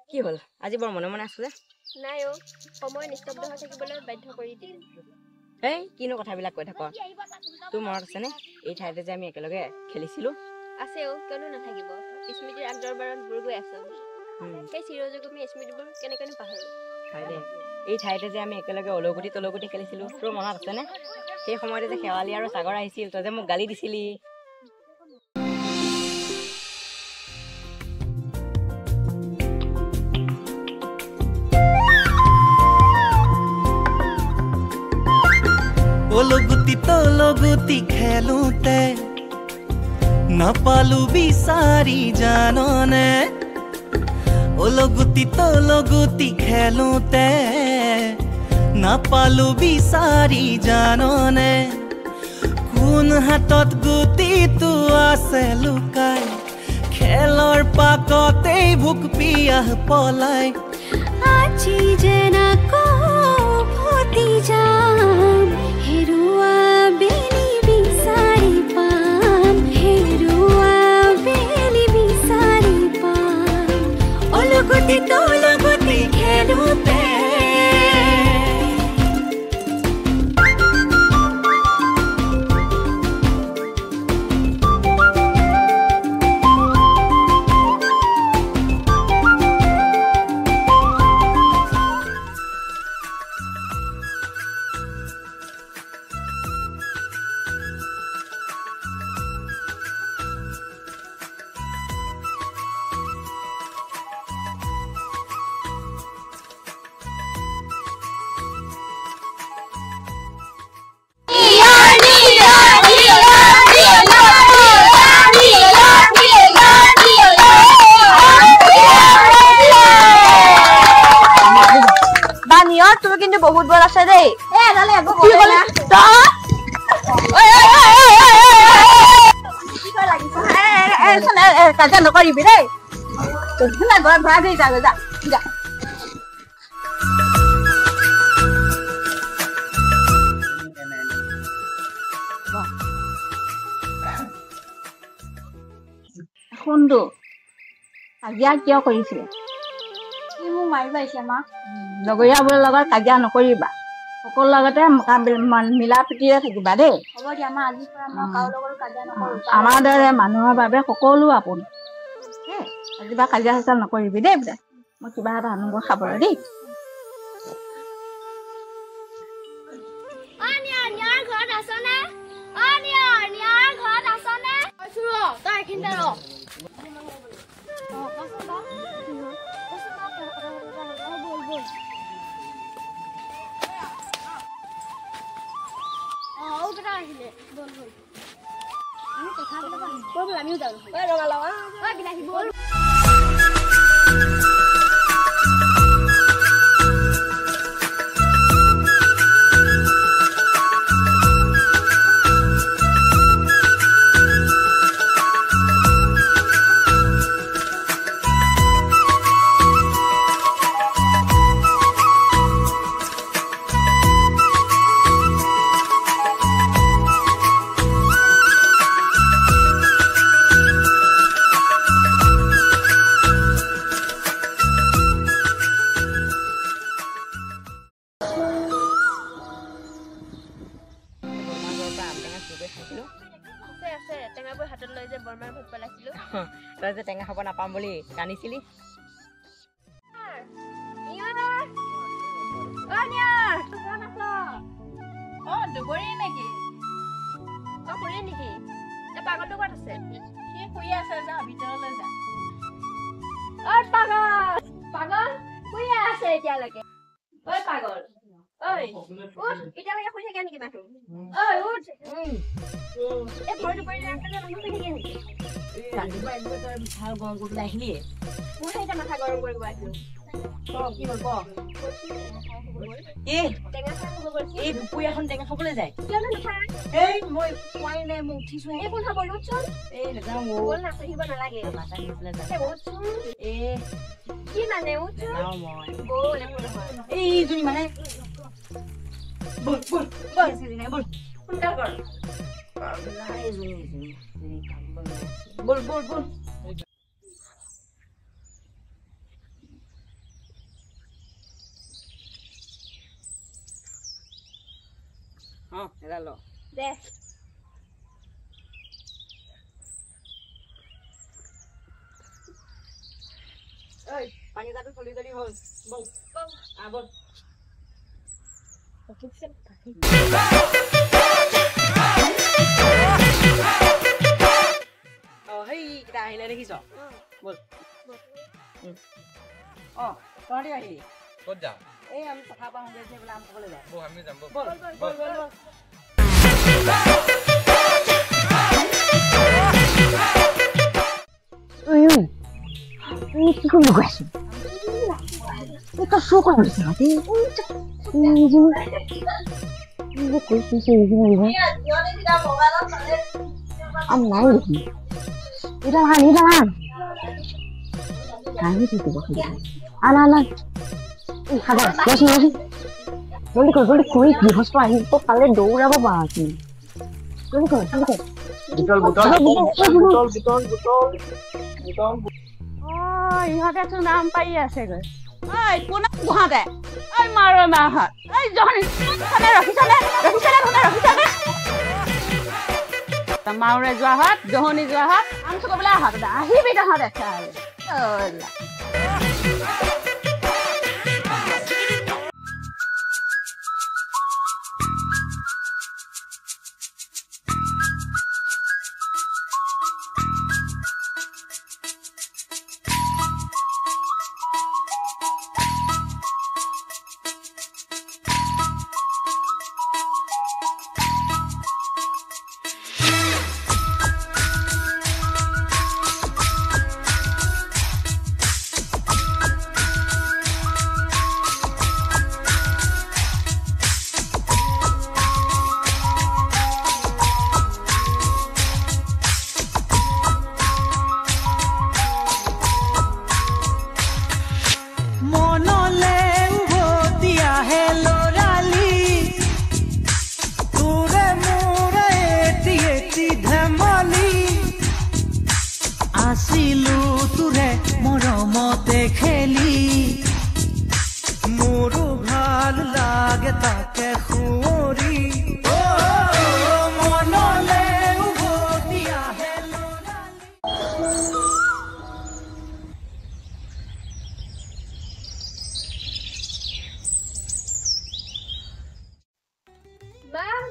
কি হ'ল আজি বৰ মনে মনে আছো যে নাই অ সময় নিস্তব্ধ হৈ থাকিবলৈ বাধ্য কৰি দিল এই কিনো কথাবিলাক কৈ থাক তোৰ মনত আছেনে এই ঠাইতে যে আমি একেলগে খেলিছিলো আছে অ কিয়নো নাথাকিব স্মৃতিৰ আগদৰবাৰত বুৰ গৈ আছো সেই চিৰযুগমী স্মৃতিবোৰ কেনেকৈনো পাহৰো হয় দে এই ঠাইতে যে আমি একেলগে অলগুটি তলগুটি খেলিছিলো তোৰ মনত আছেনে সেই সময়তে যে শেৱালি আৰু সাগৰ আহিছিল তই যে মোক গালি দিছিলি ओलगुती तोलगुती खेलूते नापालू बिसारी जानने ओलगुती तोलगुती खेलूते नापालू बिसारी जानने कोन हातत गुटी तू आसे लुकाय खेलर पाकते भूक पियाह पलाय আজি যেনা কো ভতি যাম হেৰুৱা বেলি বিচাৰি পাম হেৰুৱা বেলি বিচাৰি পাম অলগতি তলগতি খেলোতে বহুত বল আছে দেই এডালে একো কি হল তো কি কই লাগিছে কাজা নকৰিবি দেই তোৰ না ঘৰ ভাগ হৈ যাবে যা যা শুনটো কাজিয়া কিয় কৰিছিলে কি মোক মাৰিব আহিছে মা লগৰীয়াবোৰৰ লগত কাজিয়া নকৰিবা সকলো লগতে মিলা প্ৰীতিৰে থাকিবা দেই হ'ব দিয়া মা আজিৰ পৰা মই কাৰো লগত কাজিয়া নকৰো আমাৰ দৰে মানুহৰ বাবে সকলো আপোন আজিৰ পৰা কাজিয়া চাজিয়া নকৰিবি দেই বোলে মই কিবা এটা আনিব খাবলৈ দেই ঘৰত আছনে নিয়াৰ ঘৰত আছনে তই এইখিনিতে ৰ আমিও যাওঁ বিলাহী বল তই যে টেঙা খাব নাপাম বুলি কান্দিছিলি দুবৰী নেকি খুৰী নেকি পাগলটো ক'ত আছে সি শুই আছে যা ভিতৰলৈ যা পাগল পাগল শুই আছে এতিয়ালৈকে ঐ পাগল ঐ উঠ এতিয়ালৈকে শুই থাকে নেকি মানুহ ঐ উঠ এই ভৰিটো পৰি মানুহ শুই থাকে নেকি ৰাতিপুৱা একদম তই ভাল গৰম কৰি পেলাই আহিলি মই এতিয়া মাথা গৰম কৰিব আহিলো কি হ'ল ক এই দুপৰীয়াখন টেঙা খাবলৈ যায় এই মই খোৱাই নাই মই উঠিছো কোন খাব উঠচোন এই নাযাওঁ বল না আহিব নালাগে কি মানে উঠচোন মই বল একো নহয় এইজনী মানে বল বল বল বল সোনকাল কৰ বল বল বল এটা ল দে ঐ পানী যাতে চলি চলি হ'ল বল বল সেই কিটা আহিলে দেখিছ বল তহঁতি আহিলি ক'ত যাম এই আমি কথা পাহো যে বোলে আম খাবলৈ যায় বৌ আমি যাম বৌ বল বল বল বল কি কৰিব গৈ আছো এটা শো কৰিব দিছে নাতি আম নাই দেখি এটা আন আমি ঠিক আছে আনা আনা খাবা বস না জলদি কর কই গৃহস্থ আহি তো কালে দৌড়াব পাৰা কি জলদি কর ইহঁতে চোন নাম পাই আছে গৈ ঐ কোন গুহাতে ঐ মাৰো মাহত ঐ জহনি ৰখিছানে মাউৰে যোৱা হাত জহনি যোৱা হাত আম চুকবলৈ হাত আহিবি তহঁত দেখা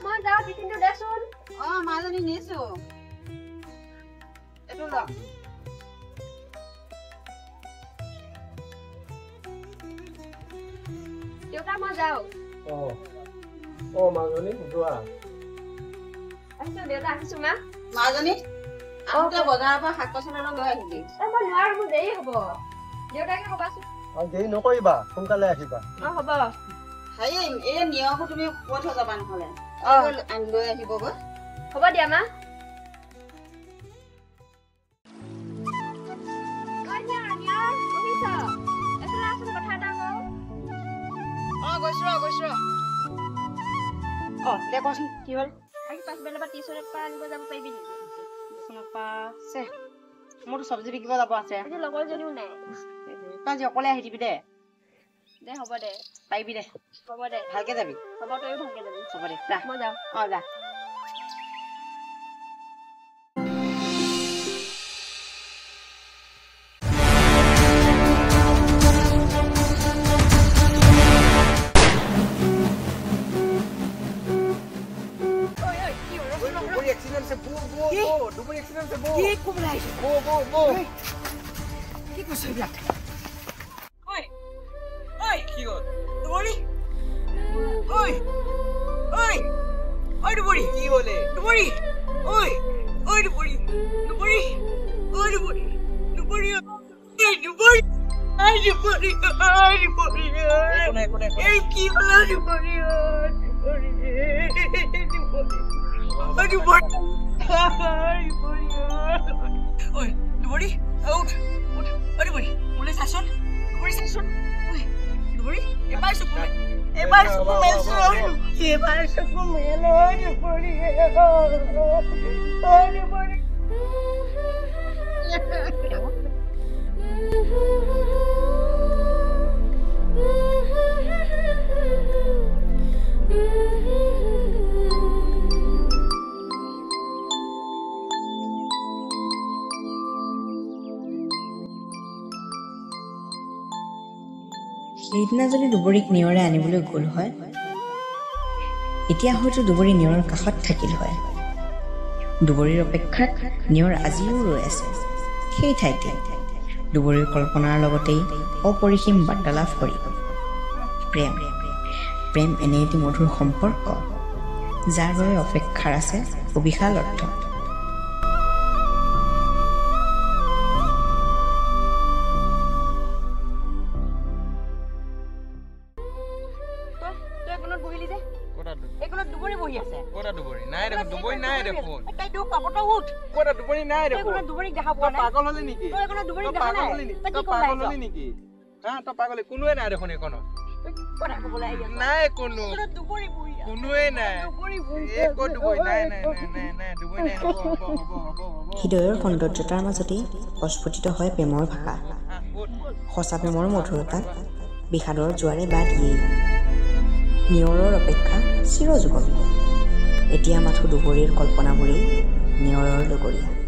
মই যাওঁ টিফিনটো দেচোন মাজনী নিছো এইটো ল দেউতা মই যাওঁ মাজনী যোৱা আহিছো দেউতা আহিছো মা মাজনী আহোঁতে বজাৰৰ পৰা শাক পাচলি অলপ লৈ আহিবি মই নোৱাৰো মোৰ দেৰি হ'ব দেউতাকে ক'বাচোন দেৰি নকৰিবা সোনকালে আহিবা হ'ব হেৰি এই নিয়মটো তুমি কৈ থৈ যাবা নহ'লে লৈ আহিবগৈ হ'ব দিয়া মা গৈছো দে কচোন কি হ'ল আজি পাছবেলা পৰা টিউচনত পৰা আনিব যাব পাৰিবি নেকি মোৰতো চব্জি বিকিব যাব আছে আজি লগৰজনীও নাই তই আজি অকলে আহি দিবি দে হ'ব দে পাৰিবি দে হ'ব দে ভালকে যাবি হ'ব তইও ভালকে যাবি হ'ব দে যা মই যাওঁ যা সেইদিনা যদি দুবৰীক নিয়ৰে আনিবলৈ গ'ল হয়, এতিয়া হয়তো দুবৰী নিয়ৰৰ কাষত থাকিল হয়। দুবৰীৰ অপেক্ষাত নিয়ৰ আজিও ৰৈ আছে সেই ঠাইতে, দুবৰীৰ কল্পনাৰ লগতেই অপৰিসীম বাৰ্তালাপ কৰি। প্ৰেম প্ৰেম এনে এটি মধুৰ সম্পৰ্ক, যাৰ বাবে অপেক্ষাৰ আছে অবিশাল অৰ্থ। হৃদয়ৰ সৌন্দৰ্যতাৰ মাজতেই প্ৰস্ফুটিত হয় প্ৰেমৰ ভাষা। সঁচা প্ৰেমৰ মধুৰতাত বিষাদৰ জোৱাৰে বা দিয়েই। নিয়ৰৰ অপেক্ষা চিৰযুগমীয়া। এতিয়া মাথো দুবৰীৰ কল্পনাবোৰেই নিয়ৰৰ লগৰীয়া।